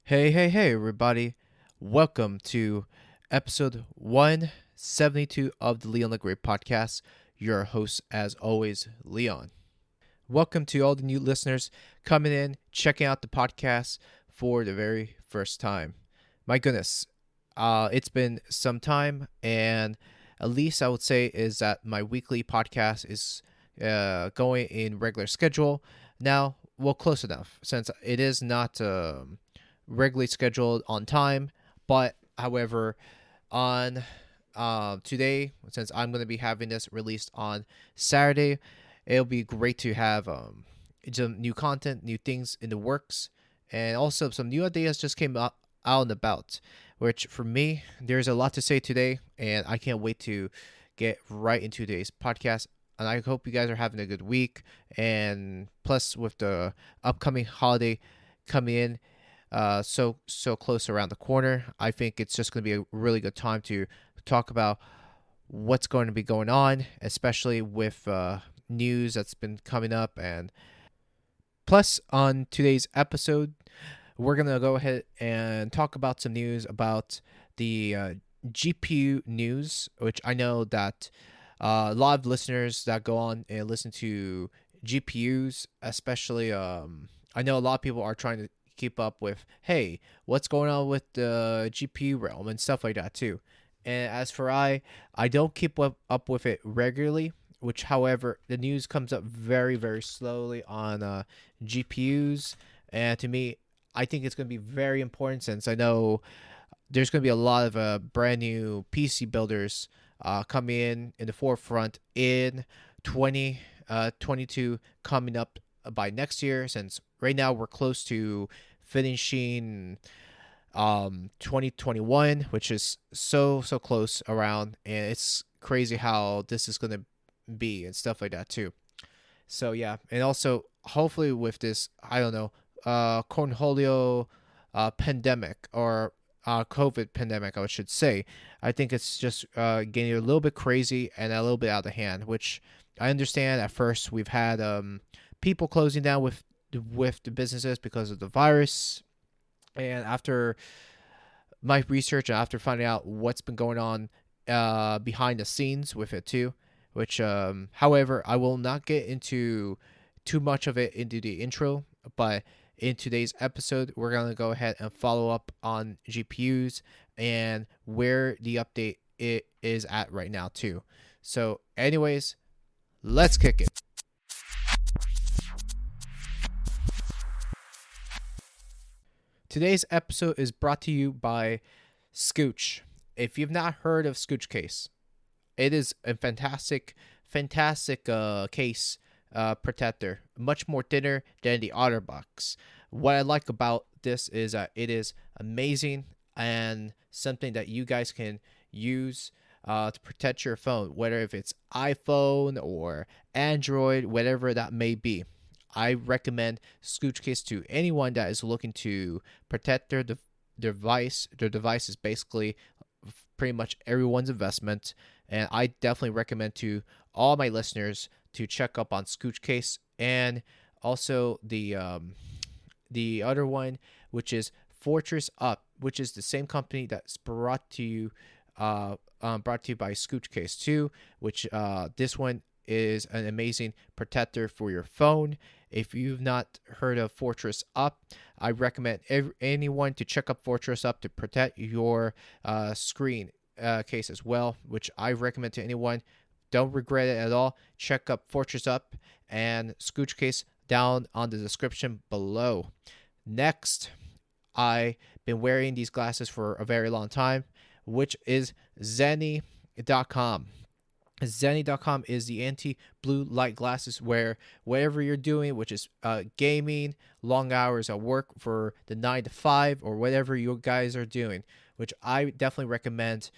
Hey, everybody. Welcome to episode 172 of the Leon the Great podcast. Your host, as always, Leon. Welcome to all the new listeners coming in, checking out the podcast for the very first time. My goodness, it's been some time, and at least I would say is that my weekly podcast is going in regular schedule. Now, well, close enough since it is not regularly scheduled on time, but however, on today, since I'm going to be having this released on Saturday, it'll be great to have some new content, new things in the works, and also some new ideas just came out and about. Which for me, there's a lot to say today, and I can't wait to get right into today's podcast. And I hope you guys are having a good week. And plus, with the upcoming holiday coming in, so close around the corner, I think it's just going to be a really good time to talk about what's going to be going on, especially with news that's been coming up. And plus, on today's episode, we're going to go ahead and talk about some news about the GPU news, which I know that a lot of listeners that go on and listen to GPUs, especially, I know a lot of people are trying to keep up with, hey, what's going on with the GPU realm and stuff like that too. And as for I don't keep up with it regularly, which, however, the news comes up very, very slowly on GPUs. And to me, I think it's going to be very important since I know there's going to be a lot of brand new PC builders coming in the forefront in 2022 coming up by next year, since right now we're close to finishing 2021, which is so close around, and it's crazy how this is going to be and stuff like that too. So yeah, and also hopefully with this, I don't know, cornholio pandemic, or COVID pandemic, I should say. I think it's just getting a little bit crazy and a little bit out of hand, which I understand. At first, we've had people closing down with the businesses because of the virus, and after my research and after finding out what's been going on behind the scenes with it too, which however, I will not get into too much of it into the intro, but in today's episode, we're going to go ahead and follow up on GPUs and where the update it is at right now too. So anyways, let's kick it. Today's episode is brought to you by Scooch. If you've not heard of Scooch Case, it is a fantastic case protector, much more thinner than the OtterBox. What I like about this is that it is amazing and something that you guys can use to protect your phone, whether if it's iPhone or Android, whatever that may be. I recommend Scooch Case to anyone that is looking to protect their device. Their device is basically pretty much everyone's investment, and I definitely recommend to all my listeners to check up on Scooch Case, and also the other one, which is Fortress Up, which is the same company that's brought to you by Scooch Case too, which this one is an amazing protector for your phone. If you've not heard of Fortress Up, I recommend anyone to check up Fortress Up to protect your screen case as well, which I recommend to anyone. Don't regret it at all. Check up Fortress Up and Scooch Case down on the description below. Next, I've been wearing these glasses for a very long time, which is Zenni.com. Zenni.com is the anti-blue light glasses where whatever you're doing, which is gaming, long hours at work for the 9 to 5, or whatever you guys are doing, which I definitely recommend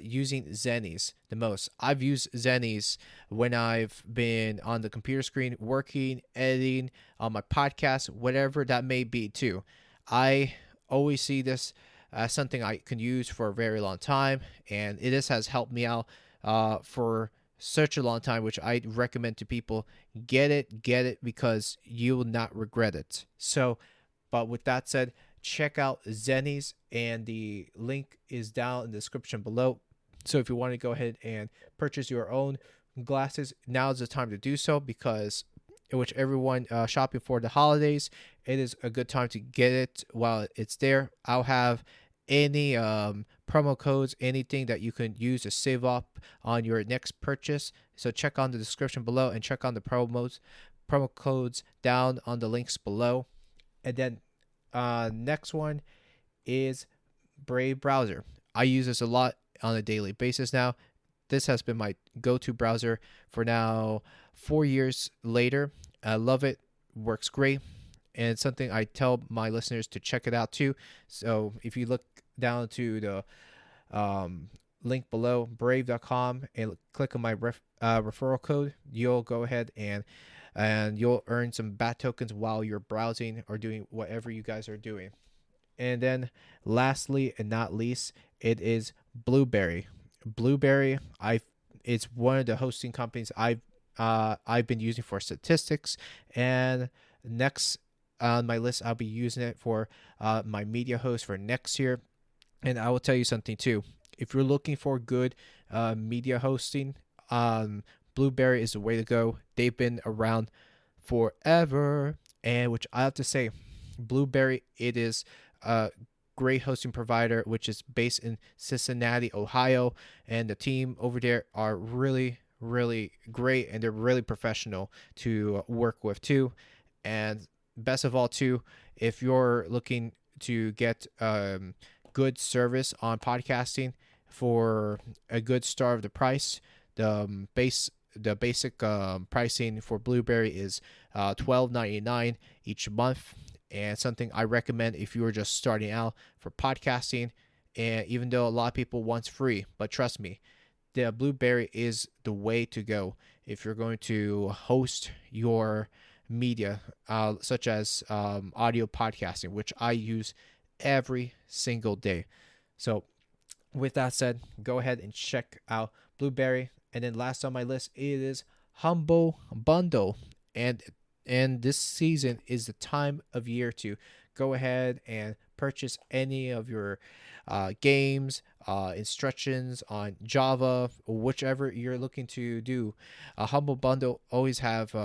using Zennis the most. I've used Zennis when I've been on the computer screen working, editing, on my podcast, whatever that may be too. I always see this as something I can use for a very long time, and it has helped me out for such a long time, which I recommend to people. Get it because you will not regret it. So, but with that said, check out Zennies, and the link is down in the description below. So if you want to go ahead and purchase your own glasses, now is the time to do so, because in which everyone shopping for the holidays, it is a good time to get it while it's there. I'll have any promo codes, anything that you can use to save up on your next purchase. So check on the description below and check on the promo codes down on the links below. And then next one is Brave browser. I use this a lot on a daily basis now. This has been my go-to browser for now 4 years later. I love it. Works great. And it's something I tell my listeners to check it out too. So if you look down to the link below, brave.com, and click on my referral code, you'll go ahead and you'll earn some bat tokens while you're browsing or doing whatever you guys are doing. And then lastly and not least, it is Blueberry. Blueberry, it's one of the hosting companies I've been using for statistics, and next on my list, I'll be using it for my media host for next year. And I will tell you something too. If you're looking for good media hosting, Blueberry is the way to go. They've been around forever, and which I have to say, Blueberry, it is a great hosting provider, which is based in Cincinnati, Ohio, and the team over there are really, really great, and they're really professional to work with too. And best of all too, if you're looking to get good service on podcasting for a good start of the price, the basic pricing for Blueberry is $12.99 each month, and something I recommend if you are just starting out for podcasting. And even though a lot of people want free, but trust me, the Blueberry is the way to go if you're going to host your media, such as audio podcasting, which I use every single day. So with that said, go ahead and check out Blueberry. And then last on my list, it is Humble Bundle. And this season is the time of year to go ahead and purchase any of your games, instructions on Java, or whichever you're looking to do. A Humble Bundle always have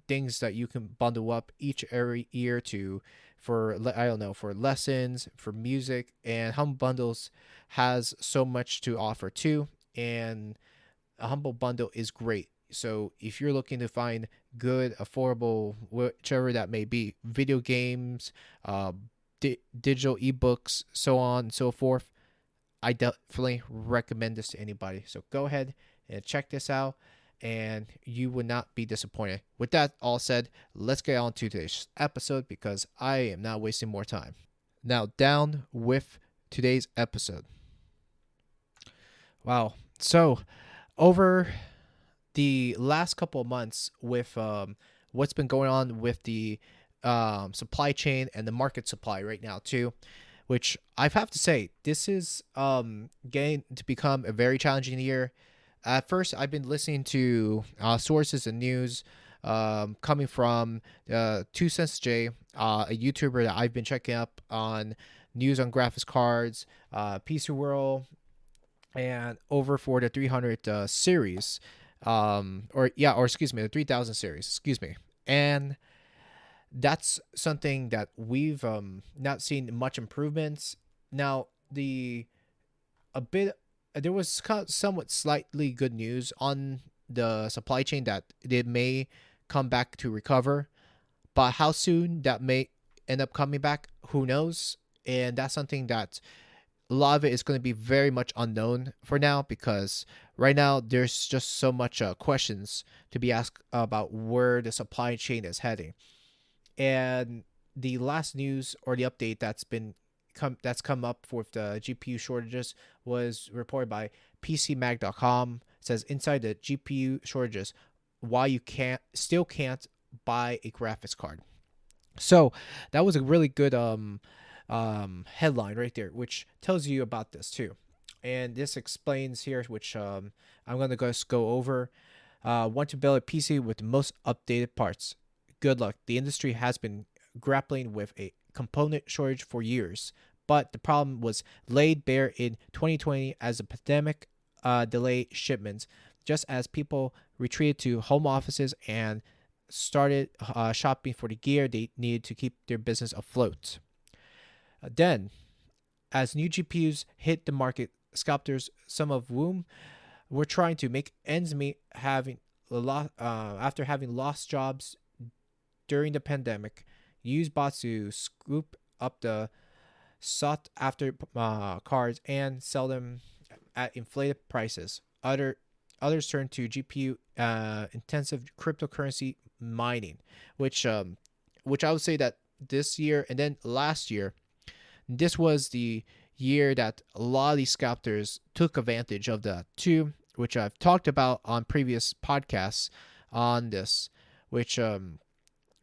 things that you can bundle up every year for lessons, for music, and Humble Bundles has so much to offer too. And a Humble Bundle is great. So if you're looking to find good, affordable, whichever that may be, video games, digital ebooks, so on and so forth, I definitely recommend this to anybody. So go ahead and check this out, and you will not be disappointed. With that all said, let's get on to today's episode, because I am not wasting more time. Now, down with today's episode. Wow. So over the last couple of months, with what's been going on with the supply chain and the market supply right now too, which I have to say, this is getting to become a very challenging year. At first, I've been listening to sources and news coming from 2 Cents J, a YouTuber that I've been checking up on news on graphics cards, PC World, and over for the 300 series. The 3000 series, and that's something that we've not seen much improvements. Now, there was somewhat slightly good news on the supply chain that it may come back to recover, but how soon that may end up coming back, who knows? And that's something that a lot of it is going to be very much unknown for now, because right now there's just so much questions to be asked about where the supply chain is heading. And the last news or the update that's come up with the GPU shortages was reported by PCMag.com. It says, inside the GPU shortages, why you still can't buy a graphics card. So that was a really good headline right there, which tells you about this too. And this explains here, which I'm going to just go over. Want to build a PC with the most updated parts? Good luck. The industry has been grappling with a component shortage for years, but the problem was laid bare in 2020 as the pandemic delayed shipments, just as people retreated to home offices and started shopping for the gear they needed to keep their business afloat. Then, as new GPUs hit the market, scalpers, some of whom were trying to make ends meet, after having lost jobs during the pandemic, used bots to scoop up the sought after cards and sell them at inflated prices. Others turn to GPU intensive cryptocurrency mining, which which I would say that this year and then last year, this was the year that a lot of these scalpers took advantage of that too, which I've talked about on previous podcasts on this, which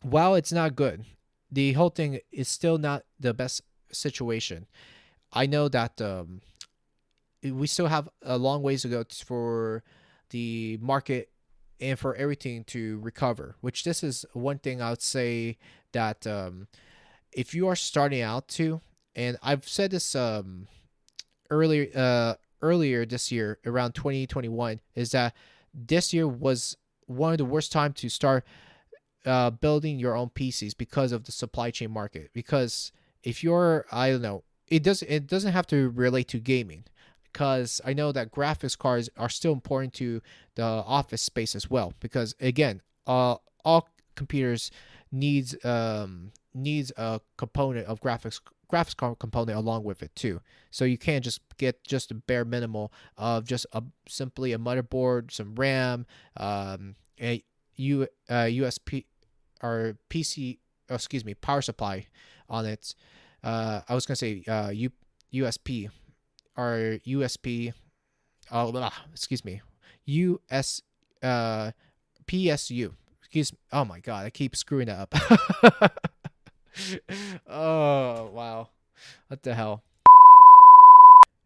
while it's not good, the whole thing is still not the best situation. I know that we still have a long ways to go for the market and for everything to recover, which this is one thing I would say that if you are starting out to, and I've said this earlier this year around 2021, is that this year was one of the worst time to start building your own PCs because of the supply chain market. Because if you're, I don't know, it doesn't have to relate to gaming, because I know that graphics cards are still important to the office space as well. Because again, all computers needs a component of graphics card component along with it too. So you can't just get just a bare minimal of just simply a motherboard, some RAM, a USB or PC, power supply on it. I was gonna say USP or USB. US PSU. Oh my god, I keep screwing that up. Oh wow, what the hell?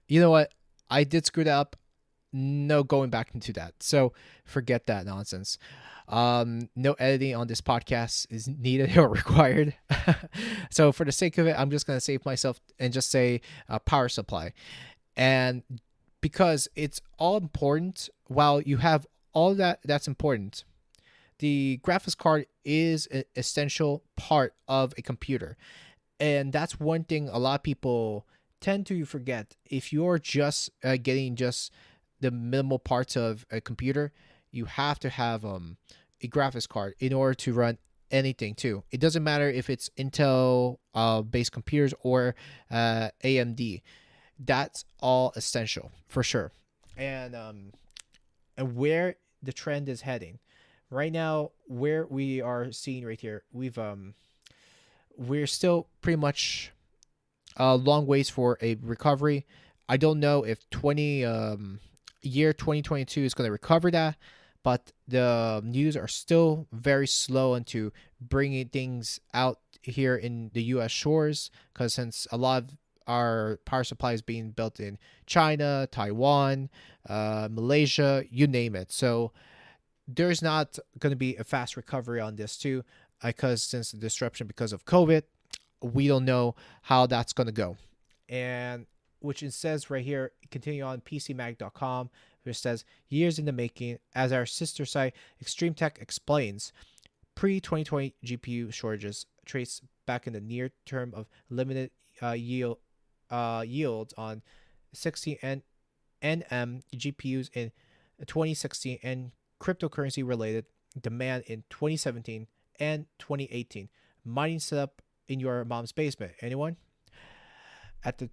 You know what? I did screw that up. No going back into that. So forget that nonsense. No editing on this podcast is needed or required. So for the sake of it, I'm just gonna save myself and just say power supply. And because it's all important, while you have all that's important, the graphics card is an essential part of a computer. And that's one thing a lot of people tend to forget. If you're just getting just the minimal parts of a computer, you have to have a graphics card in order to run anything too. It doesn't matter if it's Intel based computers or AMD. That's all essential for sure. And where the trend is heading right now, where we are seeing right here, we're still pretty much a long ways for a recovery. I don't know if 2022 is going to recover that, but the news are still very slow into bringing things out here in the U.S. shores, because since a lot of our power supply is being built in China, Taiwan, Malaysia, you name it. So there's not going to be a fast recovery on this too, because since the disruption because of COVID, we don't know how that's going to go. And which it says right here, continue on PCMag.com, which says, years in the making, as our sister site Extreme Tech explains, pre-2020 GPU shortages trace back in the near term of limited yields on 16 NM GPUs in 2016 and cryptocurrency related demand in 2017 and 2018. Mining setup in your mom's basement. Anyone? At the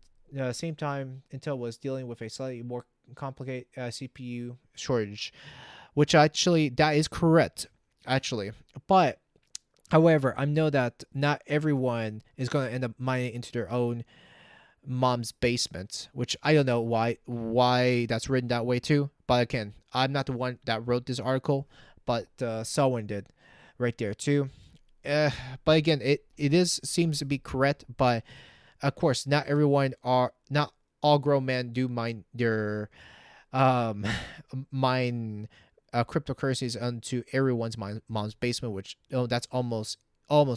same time, Intel was dealing with a slightly more complicated CPU shortage, which actually that is correct, actually. But however, I know that not everyone is going to end up mining into their own mom's basement, which I don't know why that's written that way too. But again, I'm not the one that wrote this article, but someone did right there too. But again, it seems to be correct. But of course, not all grown men do mine their mine cryptocurrencies onto everyone's mom's basement, which that's almost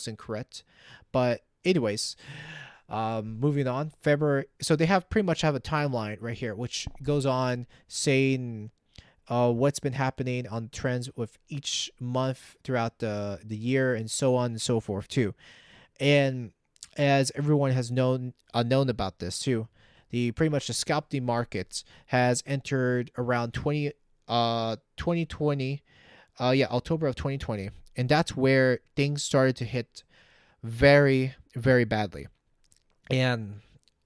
incorrect. But anyways, moving on. February. So they have pretty much have a timeline right here, which goes on saying what's been happening on trends with each month throughout the year and so on and so forth too. And as everyone has known about this too, the pretty much the scalping markets has entered around 2020, October of 2020, and that's where things started to hit very very badly, and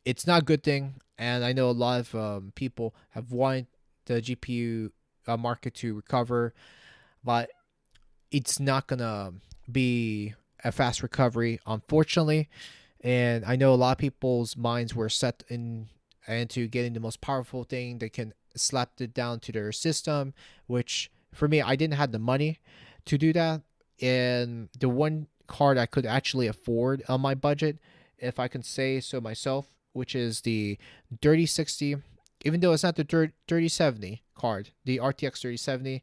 it's not a good thing. And I know a lot of people have wanted the GPU market to recover, but it's not gonna be a fast recovery, unfortunately. And I know a lot of people's minds were set into getting the most powerful thing they can slap it down to their system, which for me, I didn't have the money to do that. And the one card I could actually afford on my budget, if I can say so myself, which is the 3060, even though it's not the 3070 card, the RTX 3070,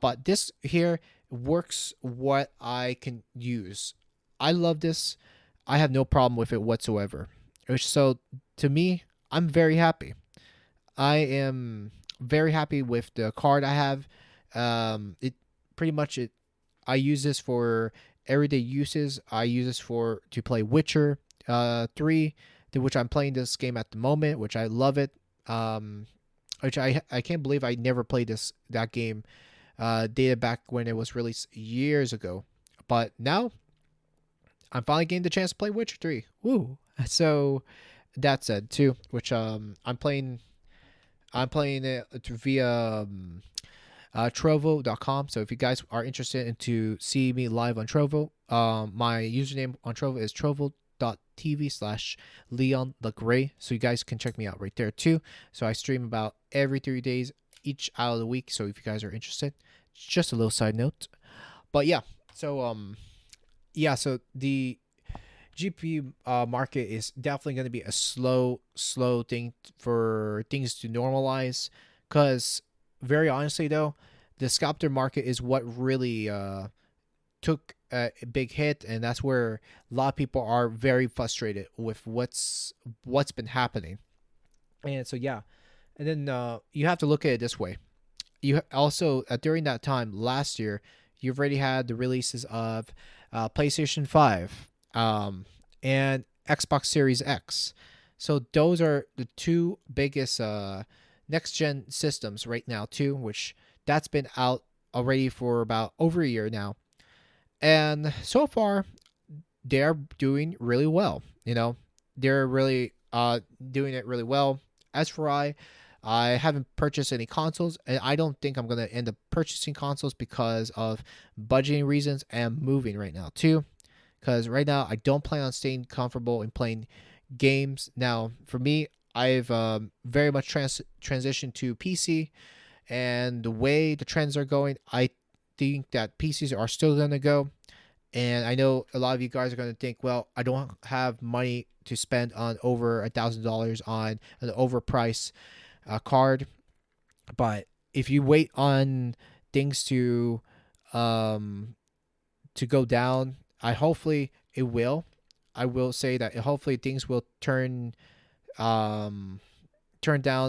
but this here works what I can use. I love this. I have no problem with it whatsoever. So to me, I'm very happy. I am very happy with the card I have. It pretty much it. I use this for everyday uses. I use this for to play Witcher 3, which I'm playing this game at the moment, which I love it. Which I can't believe I never played that game dated back when it was released years ago. But now I'm finally getting the chance to play Witcher 3. Woo! So that said too, which I'm playing it via Trovo.com. So if you guys are interested in to see me live on Trovo, my username on Trovo is trovo.tv/Leon the Gray. So you guys can check me out right there too. So I stream about every 3 days each out of the week. So if you guys are interested, just a little side note. But yeah, so so the GPU market is definitely going to be a slow thing for things to normalize. Because very honestly, though, the sculptor market is what really took a big hit, and that's where a lot of people are very frustrated with what's been happening. And so yeah, and then you have to look at it this way. You also during that time last year, you've already had the releases of PlayStation 5 and Xbox Series X. So those are the two biggest next gen systems right now too, which that's been out already for about over a year now. And so far they're doing really well. They're really doing it really well. As for I haven't purchased any consoles, and I don't think I'm gonna end up purchasing consoles because of budgeting reasons and moving right now too. Because right now I don't plan on staying comfortable in playing games. Now for me, I've very much transitioned to PC, and the way the trends are going, I think that PCs are still gonna go. And I know a lot of you guys are gonna think, well, I don't have money to spend on over $1,000 on an overpriced card. But if you wait on things to go down, hopefully it will. I will say that hopefully things will turn down,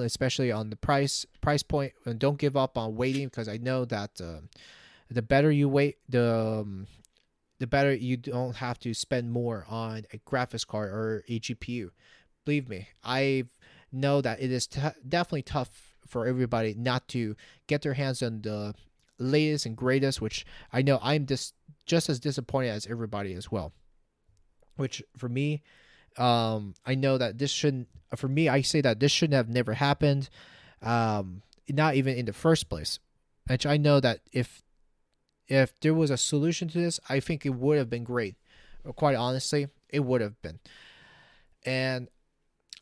especially on the price point. And don't give up on waiting, because I know that the better you wait, the better you don't have to spend more on a graphics card or a GPU. Believe me, I know that it is definitely tough for everybody not to get their hands on the latest and greatest, which I know I'm just as disappointed as everybody as well. Which for me, I know that this shouldn't. For me, I say that this shouldn't have never happened, not even in the first place. Which I know that if there was a solution to this, I think it would have been great. Quite honestly, it would have been. And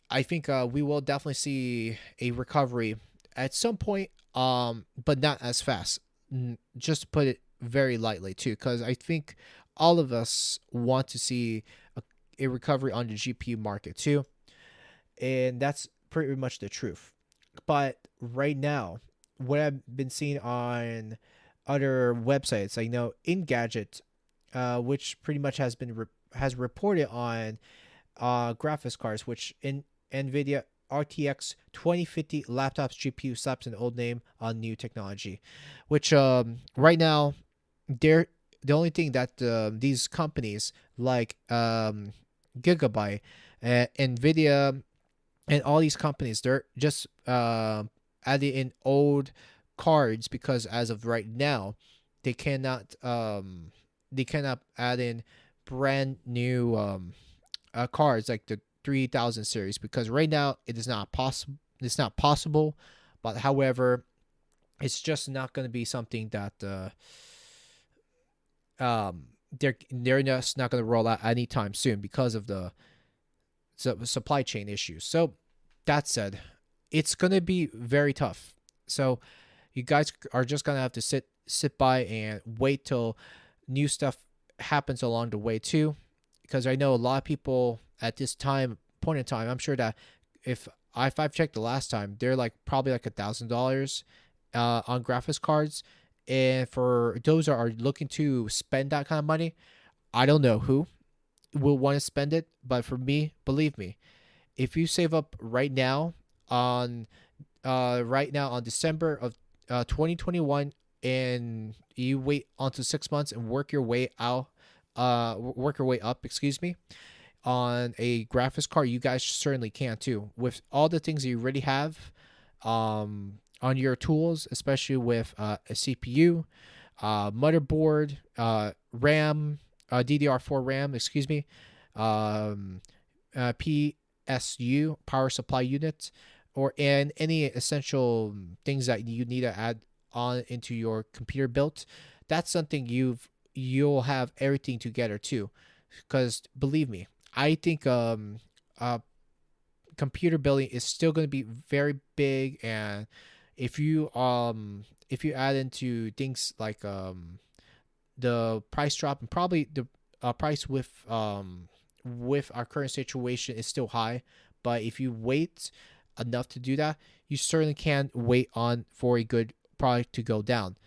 I think we will definitely see a recovery at some point, but not as fast. Just to put it very lightly too, because I think all of us want to see a recovery on the GPU market too, and that's pretty much the truth. But right now, what I've been seeing on other websites, I know Engadget, which pretty much has been has reported on graphics cards, which in NVIDIA RTX 2050 laptops GPU slaps an old name on new technology, which right now they're the only thing that these companies like Gigabyte, NVIDIA, and all these companies, they're just adding in old cards because as of right now, they cannot add in brand new cards like the 3000 series because right now it is not possible. It's not possible, but however, it's just not going to be something that they're just not going to roll out anytime soon because of the supply chain issues. So that said, it's going to be very tough. So you guys are just going to have to sit by and wait till new stuff happens along the way too, because I know a lot of people at this point in time, I'm sure that if I've checked the last time, they're like probably like $1,000 on graphics cards. And for those that are looking to spend that kind of money, I don't know who will want to spend it, but for me, believe me, if you save up right now on December of 2021 and you wait until 6 months and work your way up, excuse me, on a graphics card, you guys certainly can too. With all the things that you already have on your tools, especially with a CPU, motherboard, RAM, DDR4 RAM, excuse me, PSU, power supply unit, and any essential things that you need to add on into your computer build. That's something you'll have everything together too, because believe me, I think computer building is still going to be very big, and if you add into things like the price drop, and probably the price with our current situation is still high, but if you wait enough to do that, you certainly can wait on for a good product to go down.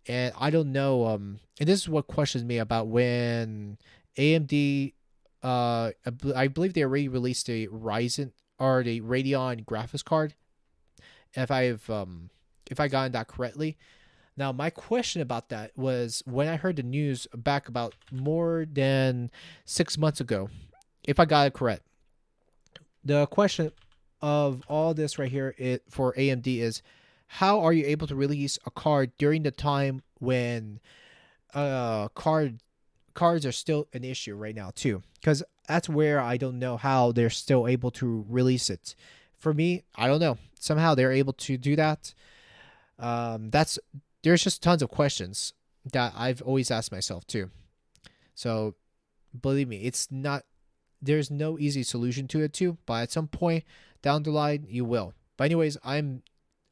And I don't know, and this is what questions me about when AMD, I believe they already released a Ryzen or the Radeon graphics card. If I gotten that correctly. Now, my question about that was when I heard the news back about more than 6 months ago, if I got it correct. The question of all this right here for AMD is, how are you able to release a card during the time when cards are still an issue right now too? Because that's where I don't know how they're still able to release it. For me, I don't know. Somehow they're able to do that. There's just tons of questions that I've always asked myself too. So believe me, there's no easy solution to it too, but at some point down the line you will. But anyways, I'm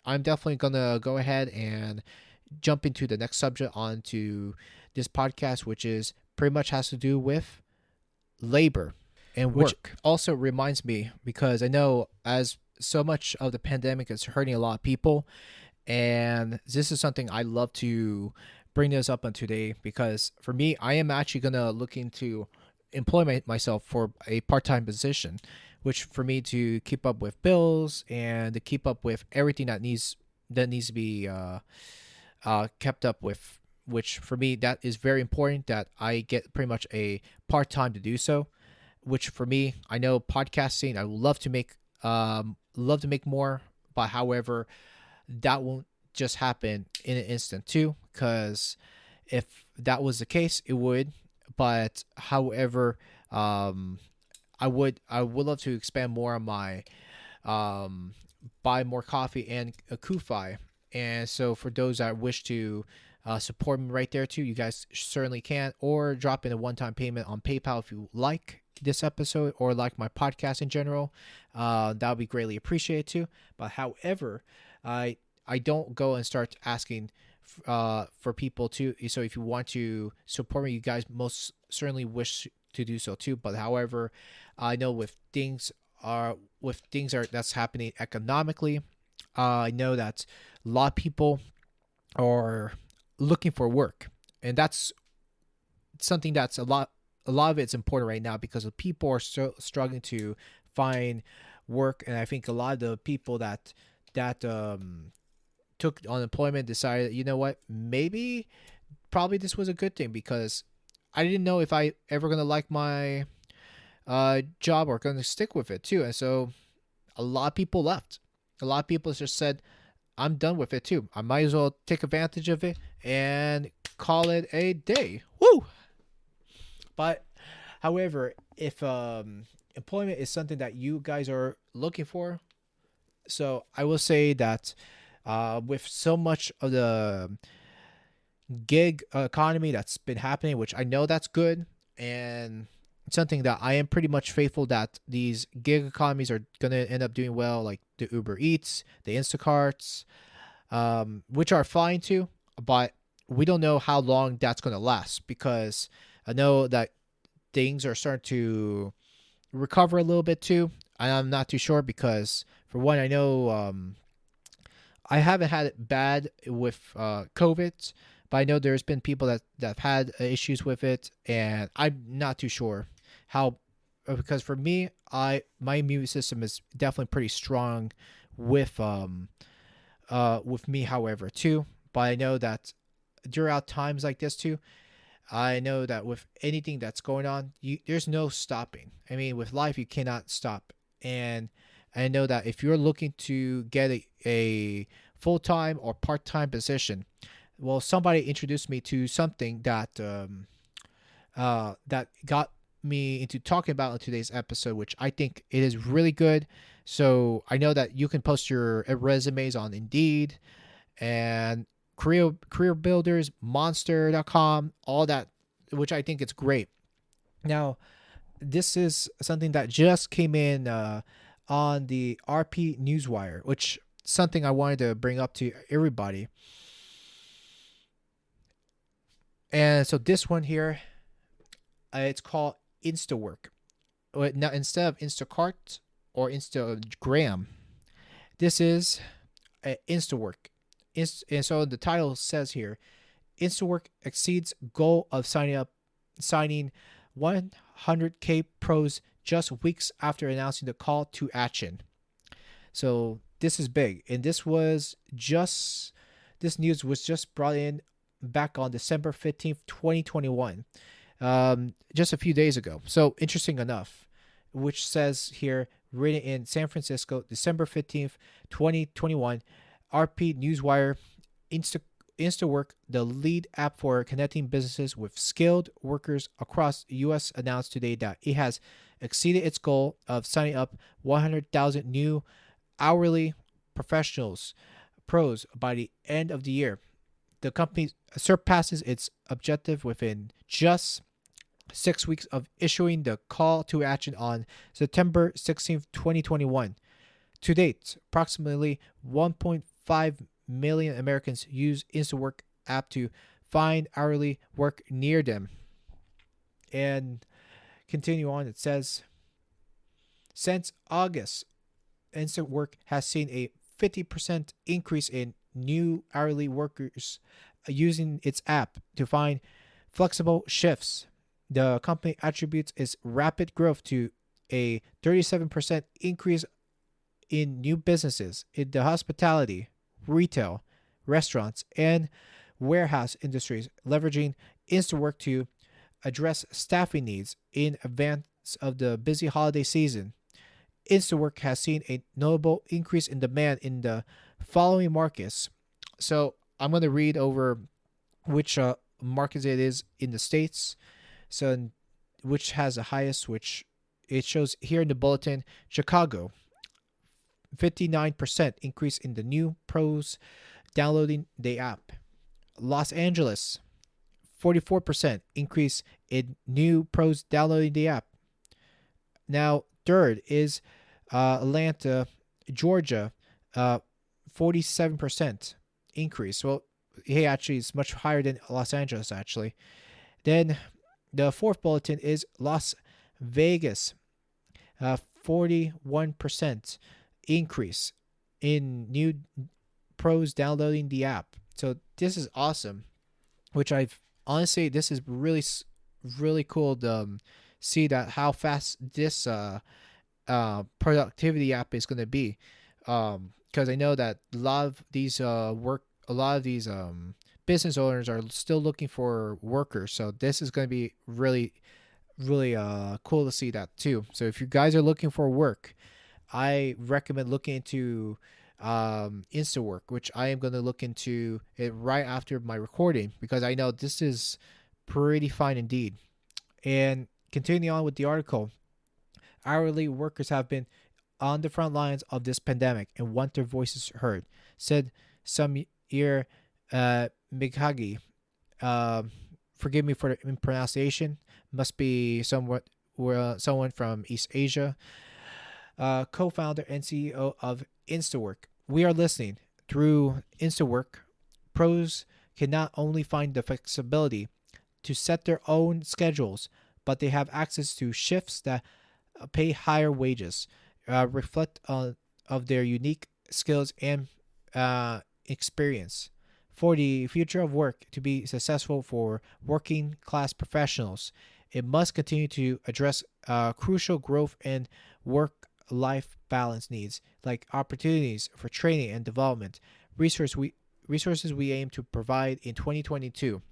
definitely gonna go ahead and jump into the next subject onto this podcast, which is pretty much has to do with labor and work. Which also reminds me, because I know as so much of the pandemic is hurting a lot of people, and this is something I love to bring this up on today, because for me, I am actually gonna look into employ myself for a part-time position, which for me to keep up with bills and to keep up with everything that needs to be kept up with, which for me that is very important that I get pretty much a part-time to do so. Which for me, I know podcasting, I would love to make more, but however, that won't just happen in an instant too, because if that was the case, it would. But however, I would love to expand more on my buy more coffee and a Ko-fi. And so for those that wish to support me right there too, you guys certainly can, or drop in a one-time payment on PayPal if you like this episode or like my podcast in general. That would be greatly appreciated too. But however, I don't go and start asking for people to. So if you want to support me, you guys most certainly wish to do so too. But however, I know with things that's happening economically, I know that a lot of people are looking for work, and that's something that's a lot a lot of it's important right now because people are so struggling to find work, and I think a lot of the people that took unemployment decided, you know what, maybe probably this was a good thing because I didn't know if I ever gonna like my job or gonna stick with it too, and so a lot of people left. A lot of people just said, I'm done with it too. I might as well take advantage of it and call it a day. Woo! But however, if employment is something that you guys are looking for, so I will say that with so much of the gig economy that's been happening, which I know that's good, and something that I am pretty much faithful that these gig economies are going to end up doing well, like the Uber Eats, the Instacarts, which are fine too, but we don't know how long that's going to last because I know that things are starting to recover a little bit too. I'm not too sure because, for one, I know I haven't had it bad with COVID, but I know there's been people that have had issues with it, and I'm not too sure how. Because for me, my immune system is definitely pretty strong with me, however, too. But I know that during times like this too, I know that with anything that's going on, there's no stopping. I mean, with life, you cannot stop. And I know that if you're looking to get a full time or part time position, well, somebody introduced me to something that got me into talking about in today's episode, which I think it is really good. So I know that you can post your resumes on Indeed and career builders, monster.com, all that, which I think it's great. Now, this is something that just came in on the RP Newswire, which something I wanted to bring up to everybody. And so this one here, it's called Insta-work. Now, instead of Instacart or Instagram, this is Insta-work. And so the title says here, Insta-work exceeds goal of signing 100K pros just weeks after announcing the call to action. So this is big, and this news was just brought in back on December 15th, 2021, just a few days ago. So interesting enough, which says here, written in San Francisco, December 15th, 2021, RP Newswire, Insta-work, the lead app for connecting businesses with skilled workers across the U.S., announced today that it has exceeded its goal of signing up 100,000 new hourly professionals, pros, by the end of the year. The company surpasses its objective within just 6 weeks of issuing the call to action on September 16th, 2021. To date, approximately 1.5 million Americans use Insta-work app to find hourly work near them. And continue on, it says, since August, Insta-work has seen a 50% increase in new hourly workers using its app to find flexible shifts. The company attributes its rapid growth to a 37% increase in new businesses in the hospitality, retail, restaurants, and warehouse industries, leveraging Insta-work to address staffing needs in advance of the busy holiday season. Insta-work has seen a notable increase in demand in the following markets. So I'm going to read over which markets it is in the States. So which has the highest, which it shows here in the bulletin. Chicago, 59% increase in the new pros downloading the app. Los Angeles, 44% increase in new pros downloading the app. Now, third is Atlanta, Georgia, 47% increase. Well, hey, actually, it's much higher than Los Angeles, actually. Then the fourth bulletin is Las Vegas, 41% increase in new pros downloading the app. So this is awesome, which I've honestly, this is really, really cool to see that how fast this productivity app is going to be, because I know that a lot of these business owners are still looking for workers. So this is going to be really cool to see that too. So if you guys are looking for work, I recommend looking into Insta-work, which I am going to look into it right after my recording, because I know this is pretty fine indeed. And continuing on with the article, hourly workers have been on the front lines of this pandemic and want their voices heard, said Samir Mighagi. Um, Forgive me for the pronunciation. Must be someone from East Asia. Co-founder and CEO of Instawork. We are listening. Through Instawork, pros can not only find the flexibility to set their own schedules, but they have access to shifts that pay higher wages, reflect on of their unique skills and experience. For the future of work to be successful for working class professionals, it must continue to address crucial growth and work life balance needs, like opportunities for training and development, resources we aim to provide in 2022.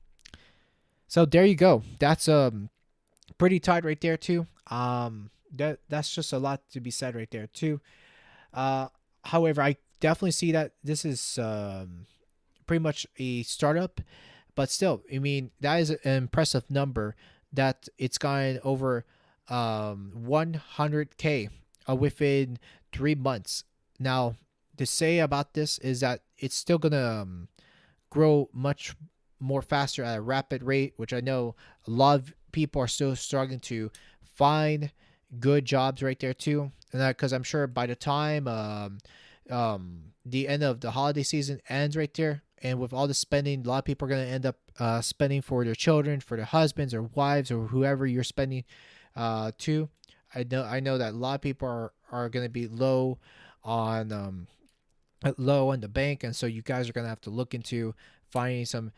So there you go. That's pretty tight right there too. That's just a lot to be said right there too. Uh, However, I definitely see that this is pretty much a startup, but still, I mean, that is an impressive number that it's gotten over 100K within 3 months. Now, to say about this is that it's still gonna grow much more faster at a rapid rate, which I know a lot of people are still struggling to find good jobs right there too. And that because I'm sure by the time the end of the holiday season ends right there, and with all the spending, a lot of people are going to end up spending for their children, for their husbands or wives or whoever you're spending to. I know that a lot of people are going to be low on the bank, and so you guys are going to have to look into finding some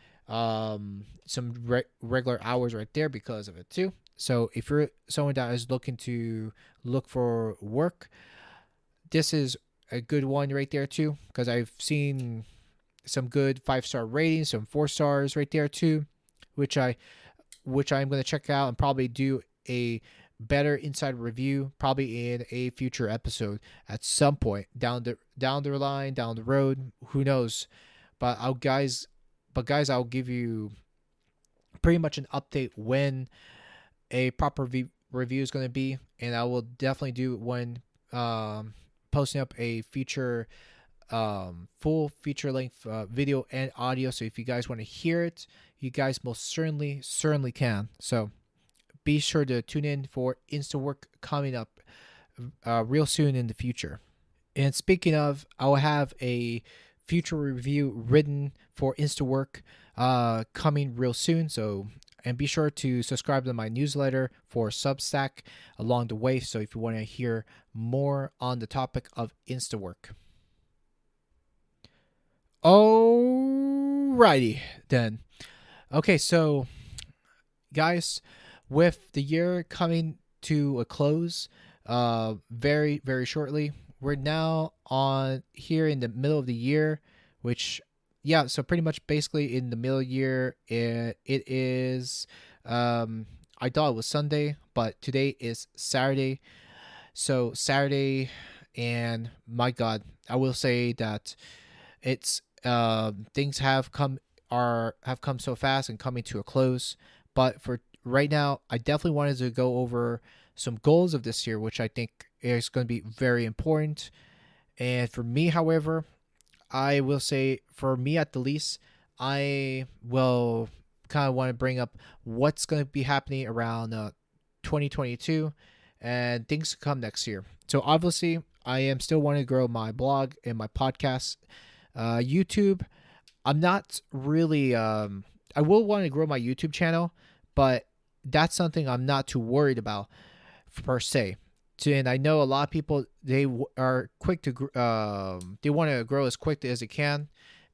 regular hours right there because of it too. So if you're someone that is looking to look for work, this is a good one right there too, because I've seen some good 5-star ratings, some 4 stars right there too, which I'm going to check out and probably do a better inside review probably in a future episode at some point down the road. Who knows? But guys, I'll give you pretty much an update when a proper review is going to be, and I will definitely do when posting up a future full feature length video and audio. So if you guys want to hear it, you guys most certainly can. So be sure to tune in for Insta-work coming up real soon in the future. And speaking of, I'll have a future review written for Insta-work coming real soon. So, and be sure to subscribe to my newsletter for Substack along the way. So if you want to hear more on the topic of Insta-work. Alrighty then. Okay, so guys, with the year coming to a close very, very shortly, we're now on here in the middle of the year, which, yeah, so pretty much basically in the middle of the year, it is, I thought it was Sunday, but today is Saturday. So Saturday, and my God, I will say that it's things have come so fast and coming to a close. But for right now, I definitely wanted to go over some goals of this year, which I think is going to be very important. And for me, however, I will say, for me at the least, I will kind of want to bring up what's going to be happening around 2022 and things to come next year. So obviously, I am still wanting to grow my blog and my podcast. YouTube, I'm not really, I will want to grow my YouTube channel, but that's something I'm not too worried about per se. And I know a lot of people, they are quick to, they want to grow as quick as they can.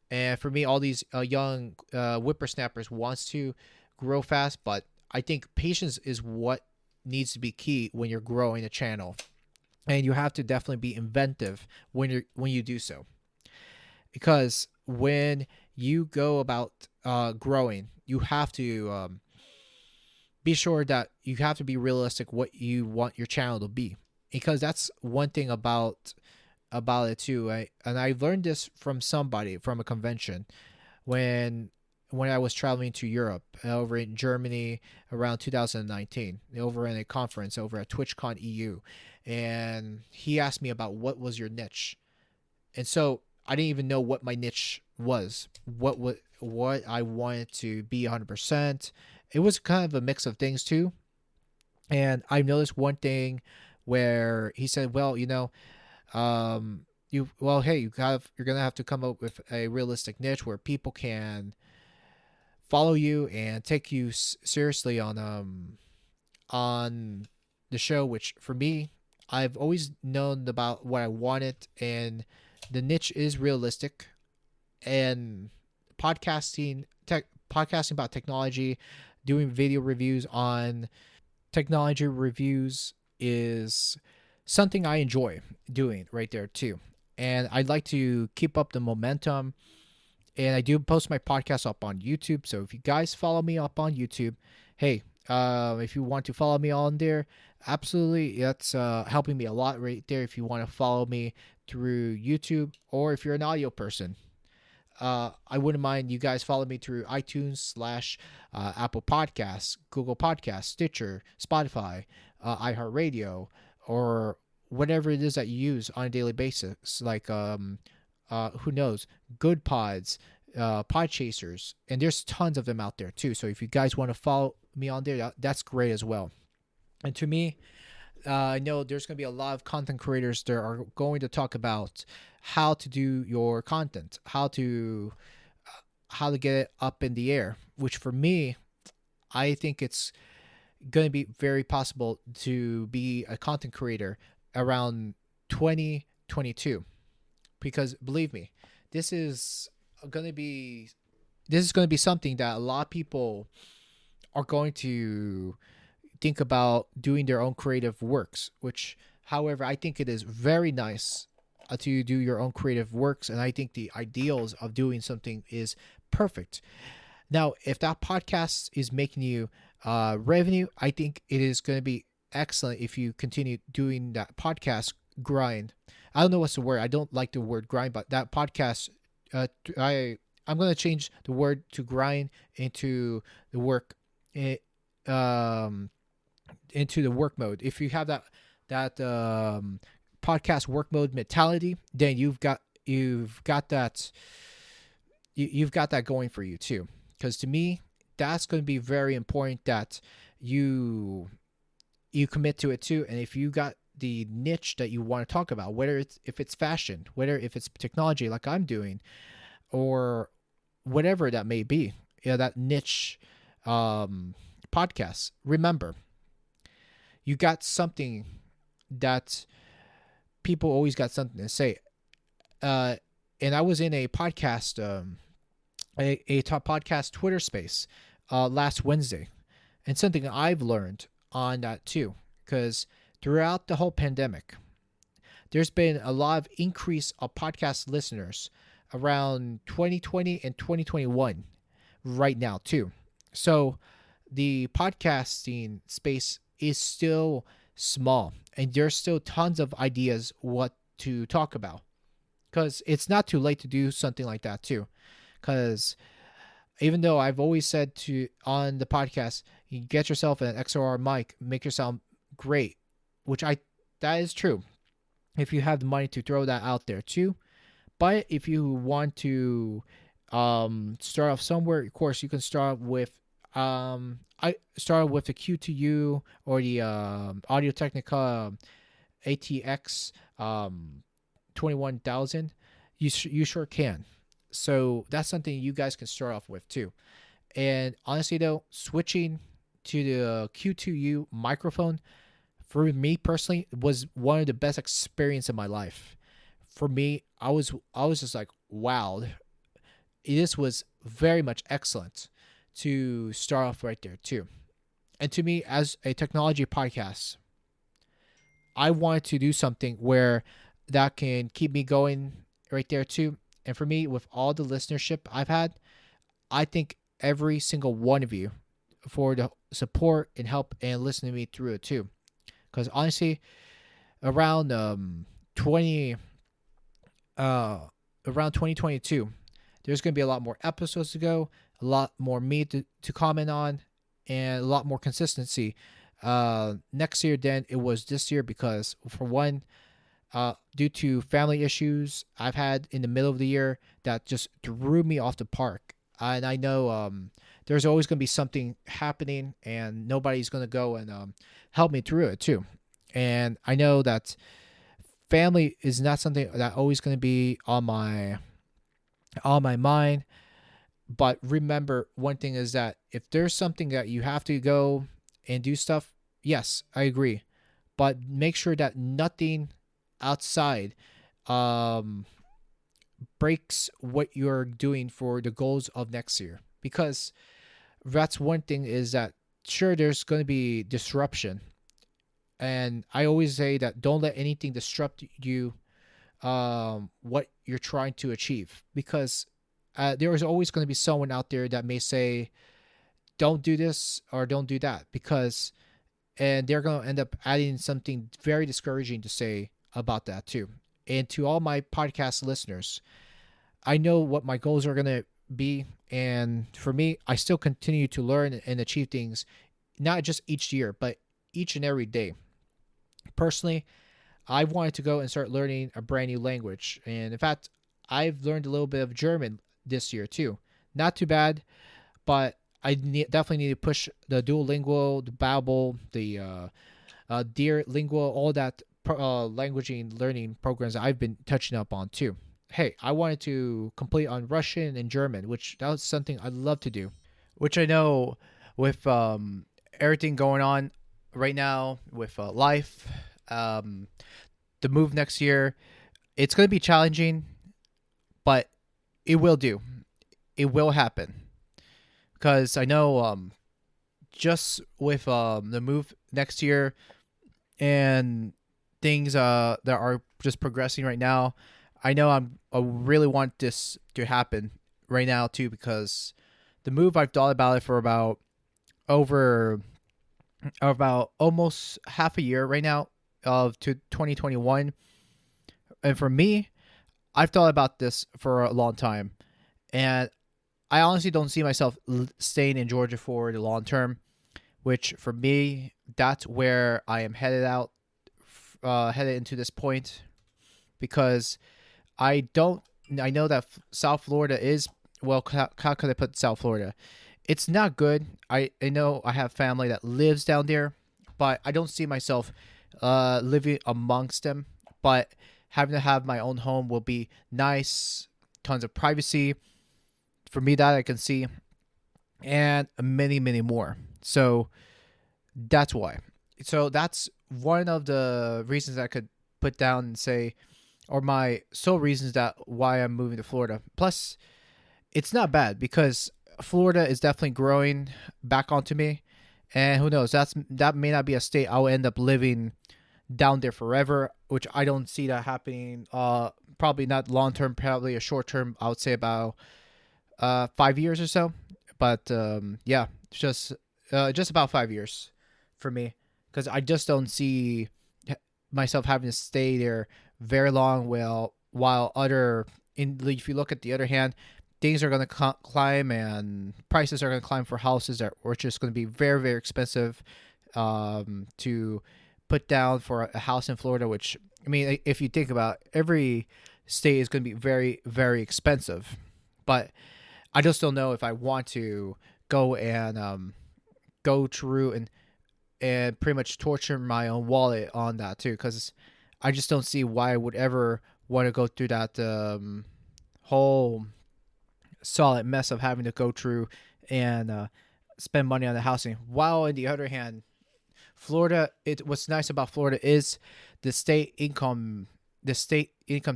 And for me, all these young whippersnappers wants to grow fast, but I think patience is what needs to be key when you're growing a channel, and you have to definitely be inventive when you do so, because when you go about growing, you have to be sure that you have to be realistic what you want your channel to be, because that's one thing about it too. And I learned this from somebody from a convention when I was traveling to Europe, over in Germany around 2019, over in a conference over at TwitchCon EU, and he asked me about what was your niche, and so I didn't even know what my niche was, what I wanted to be 100%. It was kind of a mix of things too, and I noticed one thing where he said, "Well, hey, you're gonna have to come up with a realistic niche where people can follow you and take you seriously on the show." Which for me, I've always known about what I wanted, and the niche is realistic. And podcasting about technology, doing video reviews on technology reviews is something I enjoy doing right there too. And I'd like to keep up the momentum. And I do post my podcast up on YouTube. So if you guys follow me up on YouTube, hey, if you want to follow me on there, absolutely, that's helping me a lot right there. If you want to follow me through YouTube, or if you're an audio person, I wouldn't mind you guys follow me through iTunes / Apple Podcasts, Google Podcasts, Stitcher, Spotify, iHeartRadio, or whatever it is that you use on a daily basis, like who knows, Good Pods, Pod Chasers, and there's tons of them out there too. So if you guys want to follow me on there, that's great as well. And to me, I know there's going to be a lot of content creators that are going to talk about how to do your content, how to get it up in the air, which for me, I think it's going to be very possible to be a content creator around 2022, because believe me, this is going to be something that a lot of people are going to think about doing their own creative works, which, however, I think it is very nice to do your own creative works, and I think the ideals of doing something is perfect. Now, if that podcast is making you revenue, I think it is going to be excellent if you continue doing that podcast grind. I don't know what's the word. I don't like the word grind, but that podcast, I'm going to change the word to grind into the work, into the work mode. If you have that podcast work mode mentality, then you've got that going for you too. Because to me, that's going to be very important that you commit to it too. And if you got the niche that you want to talk about, whether if it's fashion, whether if it's technology like I'm doing, or whatever that may be, that niche podcast, remember, you got something that people always got something to say. And I was in a podcast, a top podcast Twitter space last Wednesday, and something I've learned on that too, because throughout the whole pandemic, there's been a lot of increase of podcast listeners around 2020 and 2021 right now too. So the podcasting space is still small, and there's still tons of ideas what to talk about, because it's not too late to do something like that too. Because even though I've always said to on the podcast, you get yourself an XLR mic, make your sound great, which that is true if you have the money to throw that out there too. But if you want to start off somewhere, of course you can start with I started with the Q2U or the Audio Technica ATX 21000. You sure can. So that's something you guys can start off with too. And honestly though, switching to the Q2U microphone for me personally was one of the best experiences of my life. For me, I was just like, wow, this was very much excellent to start off right there too. And to me, as a technology podcast, I wanted to do something where that can keep me going right there too. And for me, with all the listenership I've had, I think every single one of you for the support and help and listening to me through it too. Because honestly, around 20 uh around 2022, there's going to be a lot more episodes to go, a lot more me to comment on, and a lot more consistency next year than it was this year. Because for one, due to family issues I've had in the middle of the year that just threw me off the park. And I know there's always going to be something happening, and nobody's going to go and help me through it too. And I know that family is not something that always going to be on my mind. But remember, one thing is that if there's something that you have to go and do stuff, yes, I agree. But make sure that nothing outside um, breaks what you're doing for the goals of next year. Because that's one thing is that, sure, there's going to be disruption. And I always say that don't let anything disrupt you, what you're trying to achieve. Because there is always going to be someone out there that may say, don't do this or don't do that. And they're going to end up adding something very discouraging to say about that too. And to all my podcast listeners, I know what my goals are going to be. And for me, I still continue to learn and achieve things, not just each year, but each and every day. Personally, I wanted to go and start learning a brand new language. And in fact, I've learned a little bit of German this year too. Not too bad, but definitely need to push the Duolingo, the Babbel, the Dear Lingual, all that languaging learning programs that I've been touching up on too. Hey, I wanted to complete on Russian and German, which that was something I'd love to do. Which I know with everything going on right now with life, the move next year, it's going to be challenging, but it will do. It will happen. Because I know just with the move next year and things that are just progressing right now, I know I really want this to happen right now too, because the move, I've thought about it for about almost half a year right now of to 2021. And for me, I've thought about this for a long time, and I honestly don't see myself staying in Georgia for the long term, which for me, that's where I am headed into this point. Because I know that South Florida is, well, how could I put South Florida? It's not good. I know I have family that lives down there, but I don't see myself living amongst them. But having to have my own home will be nice, tons of privacy for me that I can see, and many, many more. So that's why. So that's one of the reasons I could put down and say, or my sole reasons that why I'm moving to Florida. Plus, it's not bad because Florida is definitely growing back onto me, and who knows? That may not be a state I'll end up living down there forever, which I don't see that happening. Probably not long term. Probably a short term. I would say about 5 years or so. But yeah, just about 5 years for me, because I just don't see myself having to stay there very long. While if you look at the other hand, things are going to climb and prices are going to climb for houses that are just going to be very, very expensive to put down for a house in Florida. Which, I mean, if you think about it, every state is going to be very, very expensive. But I just don't know if I want to go and go through and pretty much torture my own wallet on that too, because I just don't see why I would ever want to go through that whole solid mess of having to go through and spend money on the housing. While on the other hand, Florida, what's nice about Florida is the state income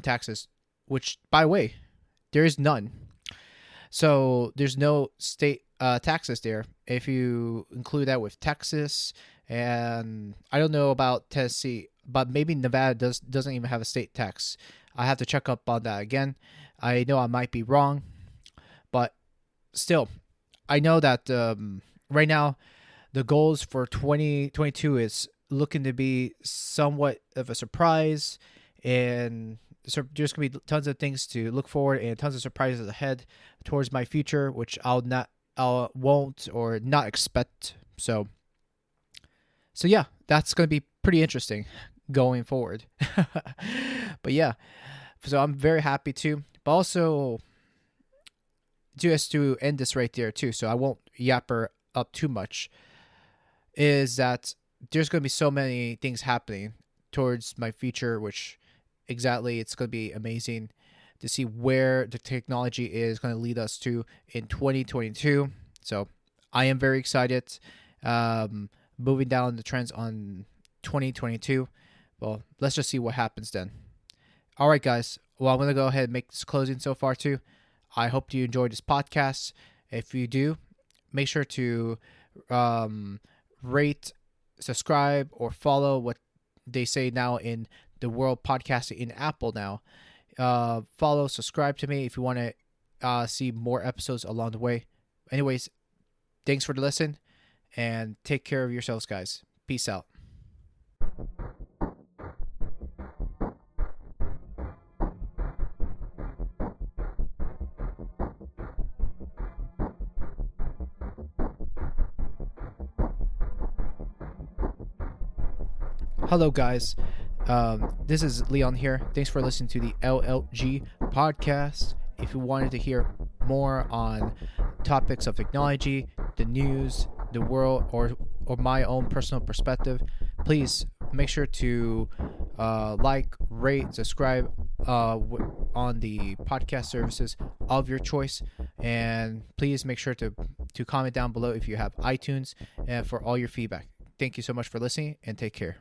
taxes, which, by the way, there is none. So there's no state taxes there. If you include that with Texas, and I don't know about Tennessee, but maybe Nevada doesn't even have a state tax. I have to check up on that again. I know I might be wrong, but still, I know that right now the goals for 2022 is looking to be somewhat of a surprise, and so there's gonna be tons of things to look forward and tons of surprises ahead towards my future, which I won't or not expect. So yeah, that's gonna be pretty interesting going forward. But yeah, so I'm very happy too. But also, just to end this right there too, so I won't yapper up too much, is that there's going to be so many things happening towards my future, which exactly it's going to be amazing to see where the technology is going to lead us to in 2022. So I am very excited. Moving down the trends on 2022. Well, let's just see what happens then. All right, guys. Well, I'm going to go ahead and make this closing so far too. I hope you enjoyed this podcast. If you do, make sure to rate, subscribe, or follow what they say now in the world podcasting in Apple now. Follow, subscribe to me if you want to see more episodes along the way. Anyways, thanks for the listen, and take care of yourselves, guys. Peace out. Hello, guys. This is Leon here. Thanks for listening to the LLG podcast. If you wanted to hear more on topics of technology, the news, the world, or my own personal perspective, please make sure to like, rate, subscribe on the podcast services of your choice, and please make sure to comment down below if you have iTunes, and for all your feedback. Thank you so much for listening, and take care.